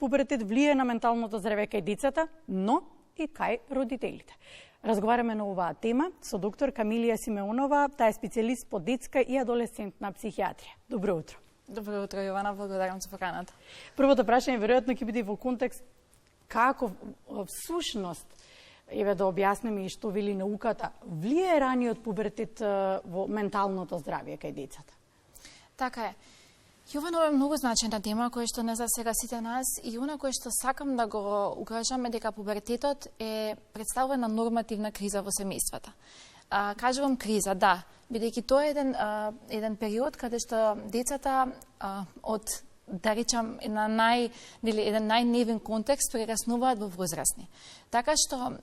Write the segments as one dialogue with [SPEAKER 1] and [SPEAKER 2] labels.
[SPEAKER 1] пубертет влијае на менталното здравје кај децата, но и кај родителите. Разговараме на оваа тема со доктор Камилија Симеонова, таа е специјалист по детска и адолесцентна психијатрија. Добро утро.
[SPEAKER 2] Добро утро, Јована, благодарам за поканата.
[SPEAKER 1] Првото прашање веројатно ќе биде во контекст како всушност, еве да објасниме и што вели науката, влијае раниот пубертет во менталното здравје кај децата?
[SPEAKER 2] Така е. Јовано е многу значајна тема која што не засега сите нас и она кој што сакам да го укажаме дека пубертетот е представува една нормативна криза во семејствата. Кажувам криза, да, бидејќи тоа е еден период каде што децата од да речам еден најневен контекст прераснуваат во возрастни. Така што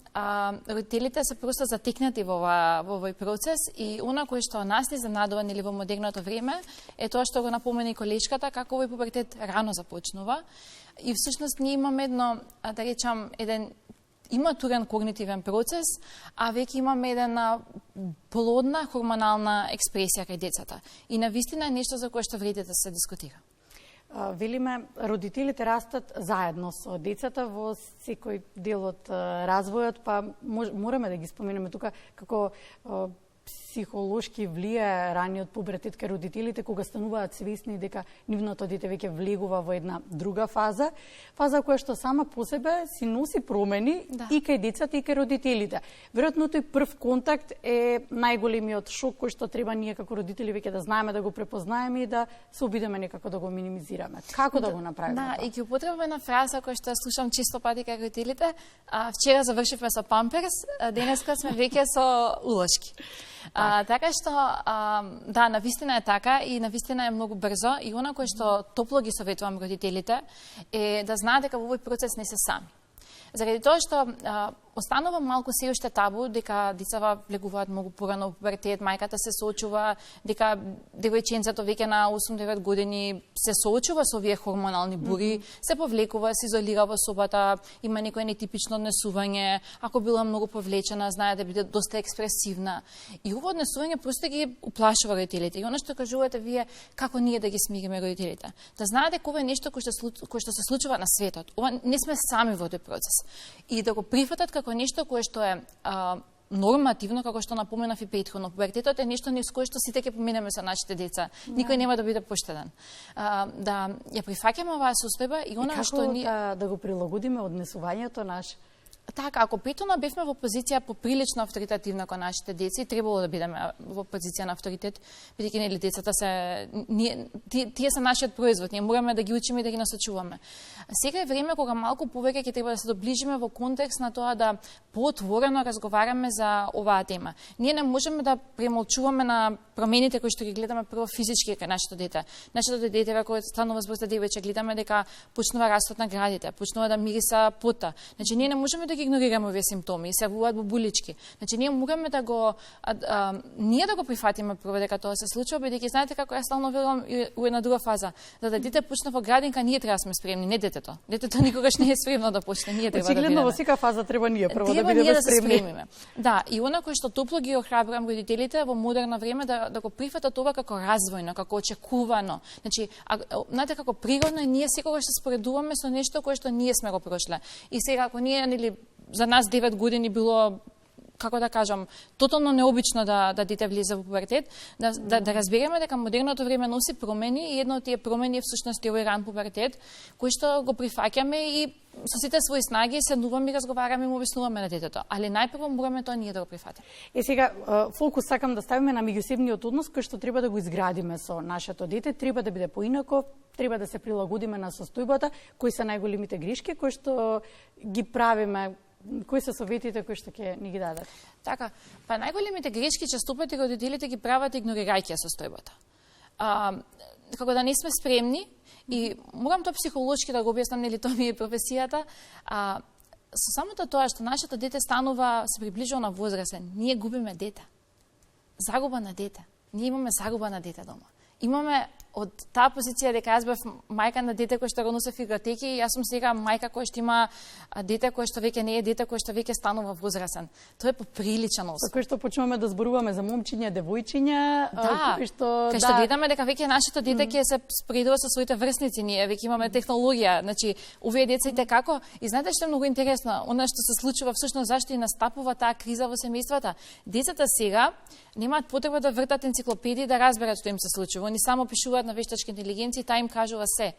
[SPEAKER 2] родителите се просто затекнати во овој процес и она кој што нас не изненадува нели во модерното време е тоа што го напомена и колешката како овој пубертет рано започнува и всушност ние имаме да речам еден иматурен когнитивен процес, а веќе имаме една плодна хормонална експресија кај децата. И навистина е нешто за кое што вреди да се дискутира.
[SPEAKER 1] Велиме, родителите растат заедно со децата во секој дел од развојот, па мораме да ги споменеме тука како психолошки влијае раниот пубертет кај родителите кога стануваат свесни дека нивното дете веќе влегува во една друга фаза која што сама по себе си носи промени и кај децата и кај родителите. Веројатно тој прв контакт е најголемиот шок кој што треба ние како родители веќе да знаеме, да го препознаеме и да се обидеме некако да го минимизираме. Како да го направиме?
[SPEAKER 2] Да, и ќе употребам една фраза која што слушам често пати кај родителите. Вчера завршивме со памперс, денеска сме веќе со улошки. Така што, да, навистина е така и навистина е многу брзо и она кое што топло ги советувам родителите е да знаат дека во овој процес не се сами. Заради тоа што останува малку се уште табу дека децата влегуваат многу порано во пубертет, мајката се соочува дека девојченцето веќе на 8-9 години се соочува со овие хормонални бури, се повлекува, се изолира во собата, има некој нетипично однесување, ако била многу повлечена, знае да биде доста експресивна. И ово однесување просто ги уплашува родителите. И она што кажувате вие, како ние да ги смириме родителите. Да знаете дека ова е нешто кој што се случува на светот. Ова не сме сами во тој процес. И да го прифатат како нешто кое што е нормативно, како што напоменав и претходно. Пубертетот е нешто низ кое што сите ќе поминеме со нашите деца. Никој нема да биде поштеден. Да ја прифаќаме оваа состојба и она што ние
[SPEAKER 1] да го прилагодиме однесувањето наше.
[SPEAKER 2] Така, ако претhodно бевме во позиција поприлично авторитативна кон нашите деца, требало да бидеме во позиција на авторитет, бидејќи нели децата тие се нашиот производ, ние мораме да ги учиме и да ги насочуваме. Сега е време кога малку повеќе ќе треба да се доближиме во контекст на тоа да поотворено разговараме за оваа тема. Ние не можеме да премолчуваме на промените кои што ги гледаме прво физички кај нашето дете. Нашето дете кога станува зборста девојче, гледаме дека почнува растот на градите, почнува да мириса пота. Значи ние не можеме да ги игнорираме овие симптоми и се јавуваат бубулички. Значи ние мораме да го ние да го прифатиме прво дека тоа се случува, бидејќи знаете како ја стално велам у една друга фаза. За да дете почне во градинка, ние треба да сме спремни, не детето. Детето никогаш не е спремно да почне, ние треба да бидеме.
[SPEAKER 1] Очигледно во секоја фаза треба ние прво да бидеме спремни.
[SPEAKER 2] Да, и она кој што топло ги охрабрам родителите во модерно време да го прифатат ова како развојно, како очекувано. Значи, знаете како природно ние секогаш се споредуваме со нешто кое што ние сме го прошле. И сега ако ние нели за нас 9 години било, како да кажам, тотално необично да дете влезе во пубертет, да разбереме дека модерното време носи промени и една од тие промени е всушност овој ран пубертет, кој што го прифаќаме и со сите своји снаги седнуваме и разговараме и му објаснуваме на детето. Али најпрво мораме тоа ние да го прифатиме.
[SPEAKER 1] Сега, фокус сакам да ставиме на меѓусебниот однос кој што треба да го изградиме со нашето дете, треба да биде поинако, треба да се прилагодиме на состојбата, кои се најголемите грешки кои што ги правиме. Кои се советите кои што ќе ни ги дадат?
[SPEAKER 2] Така, па најголемите грешки честопати родителите ги прават игнорирајќи ја состојбата. Како да не сме спремни и морам тоа психолошки да го објаснам, нели тоа ми е професијата, со самото тоа што нашето дете станува се приближува на возрастен, ние губиме дете. Загуба на дете. Ние имаме загуба на дете дома. Имаме од таа позиција дека јас бев мајка на дете кој што го носев игротеки, јас сум сега мајка кој што има дете кој што веќе не е дете кој што веќе станува возрасен. Тоа е поприличен освој.
[SPEAKER 1] Кој што почнуваме да зборуваме за момчиња, девојчиња,
[SPEAKER 2] кај што гледаме дека веќе нашето дете ќе се споредува со своите врсници, ние веќе имаме технологија, значи овие деца и како и знаете што е многу интересно, она што се случува всушност зашто и настапува таа криза во семејствата. Децата сега немаат потреба да вртат енциклопедии да разберат што им се случува. Они само пишуваат на вештачка интелигенција и таа им кажува се.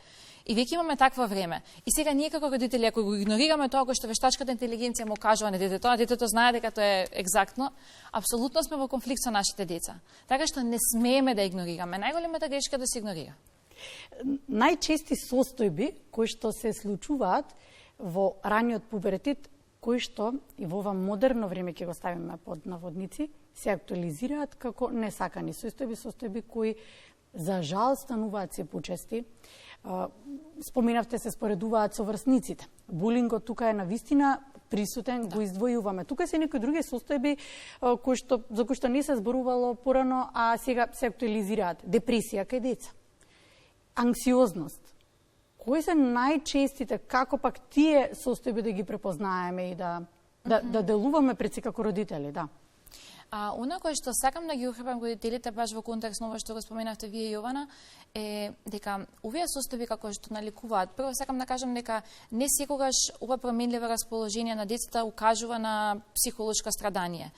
[SPEAKER 2] И веќе имаме такво време. И сега ние како родители, ако го игнорираме тоа што вештачката интелигенција му кажува на детето, а детето знае дека тоа е екзактно, апсолутно сме во конфликт со нашите деца. Така што не смееме да игнорираме. Најголемата грешка да се игнорира.
[SPEAKER 1] Најчести состојби кои што се случуваат во раниот пубертет, кои што и во ова модерно време ќе го ставиме под наводници, се актуализираат како несакани состојби кои за жал стануваат се почести. Споменавте се споредуваат со врсниците. Булингот тука е навистина присутен, го издвојуваме. Тука се некои други состојби за кои што не се зборувало порано, а сега се актуализираат. Депресија кај деца, анксиозност. Кои се најчестите, како пак тие состојби да ги препознаеме и да делуваме пред се како родители, да?
[SPEAKER 2] Она кое што сакам да ги охрабрам родителите баш во контекст на ова што го споменавте вие, Јована, е дека овие состојби како што наликуваат, прво сакам да кажам дека не секогаш ова променливо расположение на децата укажува на психолошко страдание.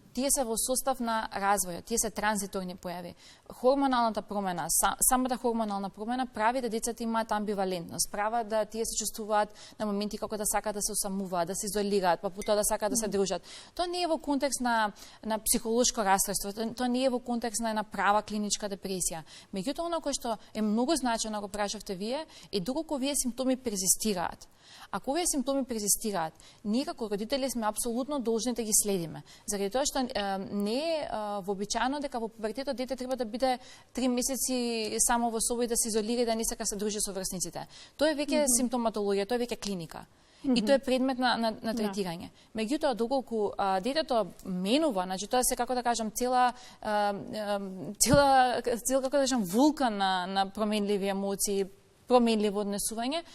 [SPEAKER 2] Тие се во состав на развојот, тие се транзиторни појави. Хормоналната промена, самата хормонална промена прави да децата имаат амбивалентност, права да тие се чувствуваат на моменти како да сакаат да се усамуваат, да се изолираат, па потоа да сакаат да се дружат. Тоа не е во контекст на психолошко расстройство, тоа не е во контекст на една права клиничка депресија. Меѓутоа, оно кој што е многу значено, го прашавте вие, е доколку овие симптоми перзистираат. Ако овие симптоми перзистираат, ние како родители сме апсолутно должни да ги следиме. Заради тоа што не е вообичаено дека во пубертетот дете треба да биде 3 месеци само во соба и да се изолира и да не сака се дружи со врсниците. Тоа е веќе симптоматологија, тоа е веќе клиника. И тоа е предмет на третирање. Меѓутоа, доколку детето менува, значи тоа се, како да кажам, цел како да кажам, вулкан на променливи емоции, променливо однесување,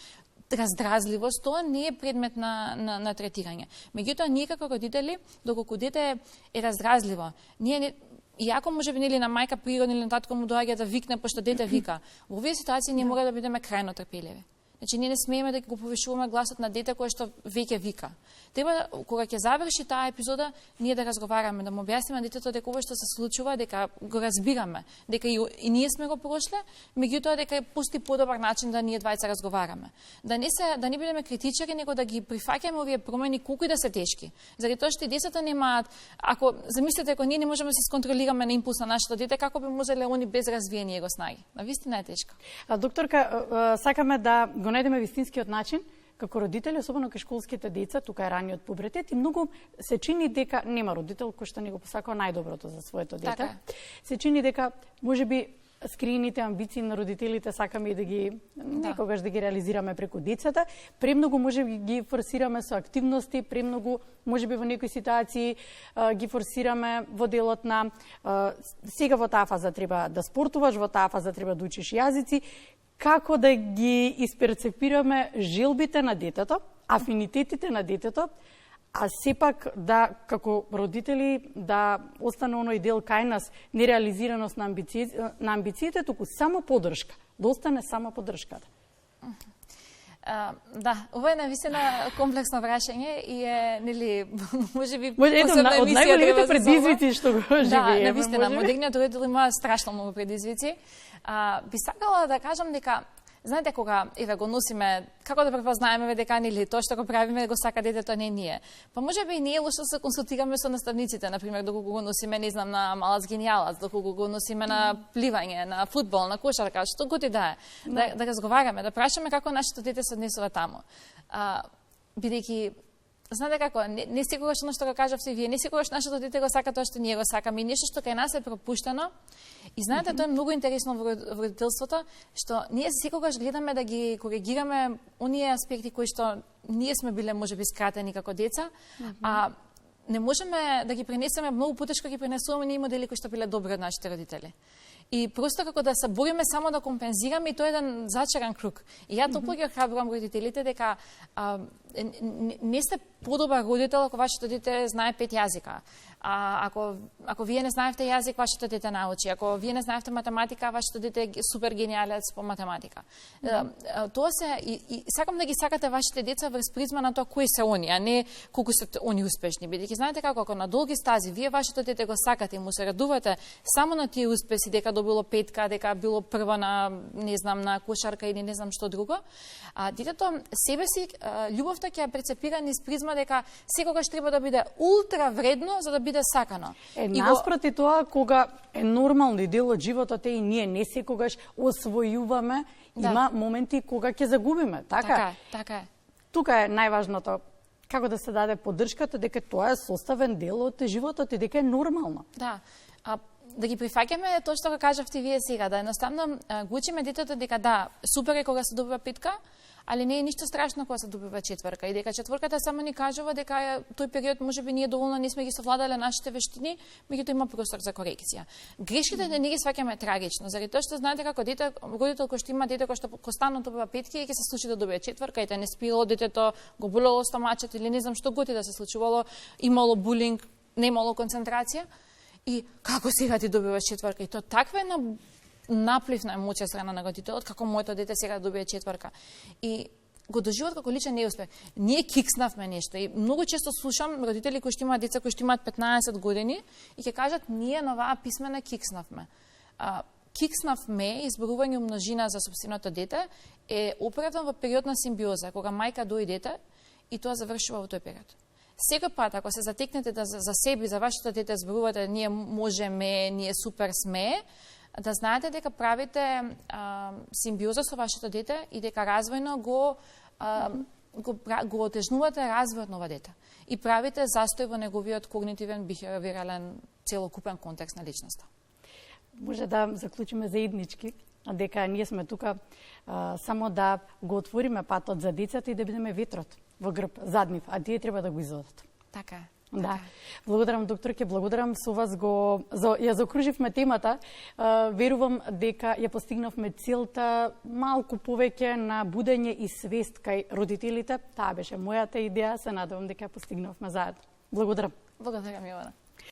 [SPEAKER 2] раздразливост, тоа не е предмет на третирање. Меѓутоа, ние како родители, доколку дете е раздразливо, иако може би нели на мајка природно или на татко му доаѓа да викне пошто дете вика, во овие ситуации ние мора да бидеме крајно трпеливи. Значи, ние не смееме да го повишуваме гласот на дете кое што веќе вика. Треба, кога ќе заврши таа епизода, ние да разговараме, да му објасниме детето дека ова што се случува, дека го разбираме, дека и ние сме го прошле, меѓутоа дека пусти подобар начин да ние двајца разговараме. Да не бидеме критичари, него да ги прифаќаме овие промени колку и да се тешки. Заради тоа што и децата немаат, ако замислите, ако ние не можеме да се сконтролираме на импулс на нашето дете, како би можеле они без развиени его снаги? Навистина е тешко.
[SPEAKER 1] Докторка, сакаме да го најдеме вистинскиот начин како родители, особено кај школските деца, тука е раниот пубертет и многу се чини дека нема родител кој што не го посакува најдоброто за своето дете.
[SPEAKER 2] Така.
[SPEAKER 1] Се чини дека можеби скриените амбиции на родителите сакаме и да ги некогаш да ги реализираме преку децата, премногу можеби ги форсираме со активности, премногу можеби во некои ситуации ги форсираме во делот на сега во таа фаза треба да спортуваш, во таа фаза треба да учиш јазици. Како да ги исперцепираме желбите на детето, афинитетите на детето, а сепак да, како родители, да остане оној дел кај нас, нереализираност на амбициите, туку само поддршка, да остане само поддршката.
[SPEAKER 2] Да, ова е навистина комплексно прашање и е, нели, можеби
[SPEAKER 1] посебна емисија од најголемите предизвици што го живееме.
[SPEAKER 2] Да, навистина, модерниот родител има страшно многу предизвици. Би сакала да кажам дека, знаете, кога го носиме, како да препознаеме дека нели тоа што го правиме го сака детето, не ние. Па можеби не е лошо да се консултираме со наставниците, например, доколку го носиме, не знам, на малац генијалац, доколку го носиме на пливање, на фудбал, на кошарка, што god и да е. Да разговараме, да прашаме како нашето дете се однесува таму. Бидејќи знаете како, не секогаш оно што го кажавте вие, не секогаш нашето дете го сака тоа што ние го сакаме и нешто што кај нас е пропуштено. И знаете, тоа е многу интересно во родителството, што ние секогаш гледаме да ги коригираме оние аспекти кои што ние сме биле можеби скратени како деца, а не можеме да ги пренесеме многу потешко ги пренесуваме ние модели кои што биле добри од нашите родители. И просто како да се бориме само да компензираме, и тоа е еден зачаран круг. И ја топло ги охрабрувам родителите дека не сте подобар родител ако вашето дете знае 5 јазика. Ако вие не знаевте јазик, вашето дете научи. Ако вие не знаевте математика, вашето дете е супер гениалец по математика. Тоа се и сакам да ги сакате вашите деца врз призма на тоа кои се они, а не колку се они успешни. Бидејќи знаете како, ако на долги стази вие вашето дете го сакате и му се радувате само на тие успеси, дека добило петка, дека било прва на, не знам, на кошарка или не знам што друго, детето себе си љубовта ќе ја прецепира низ призма дека секогаш треба да биде ултра вредно за да биде сакано.
[SPEAKER 1] Наспроти тоа, кога е нормални дел од животот и ние не секогаш освојуваме, има моменти кога ќе загубиме, така?
[SPEAKER 2] Така е.
[SPEAKER 1] Тука е најважното, како да се даде поддршката дека тоа е составен дел од животот и дека е нормално.
[SPEAKER 2] Да. Да ги прифаќаме тоа што го кажавте вие сега, да едноставно го учиме детето дека да, супер е кога се добива петка, али не е ништо страшно кога се добива четврка и дека четврката само ни кажува дека тој период можеби ние доволно не сме ги совладале нашите вештини, меѓутоа има простор за корекција. Грешките не ги сваќаме трагично, заради тоа што знаете како дете, родител кој што има дете кој што константно добива петки и ќе се случи да добие четврка и не спиело детето, го болело стомачот или не знам што готи да се случувало, имало булинг, немало концентрација. И како сега ти добиваш четврка? И тоа таква една наплив на емоција страна на родителот, како моето дете сега добие четврка. И го доживот како личен неуспех. Ние кикснавме нешто и многу често слушам родители кои што имаат деца кои што имаат 15 години и ќе кажат ние на оваа писмена кикснавме. Кикснавме, изборување множина за сопственото дете, е оправдан во период на симбиоза, кога мајка дои дете и тоа завршува во тој период. Секој пат, ако се затекнете да за себе, за вашето дете зборувате ние можеме, ние супер сме, да знаете дека правите симбиоза со вашето дете и дека развојно го отежнувате развојот на ова дете. И правите застој во неговиот когнитивен, бихевиорален, целокупен контекст на личноста.
[SPEAKER 1] Може да заклучиме заеднички дека ние сме тука само да го отвориме патот за децата и да бидеме ветрот во грб зад нив, а тие треба да го изодат.
[SPEAKER 2] Така е.
[SPEAKER 1] Да. Благодарам, докторке, благодарам, со вас ја заокруживме темата. Верувам дека ја постигнавме целта малку повеќе на будење и свест кај родителите. Таа беше мојата идеја, се надевам дека ја постигнавме заедно. Благодарам.
[SPEAKER 2] Благодарам, Јована.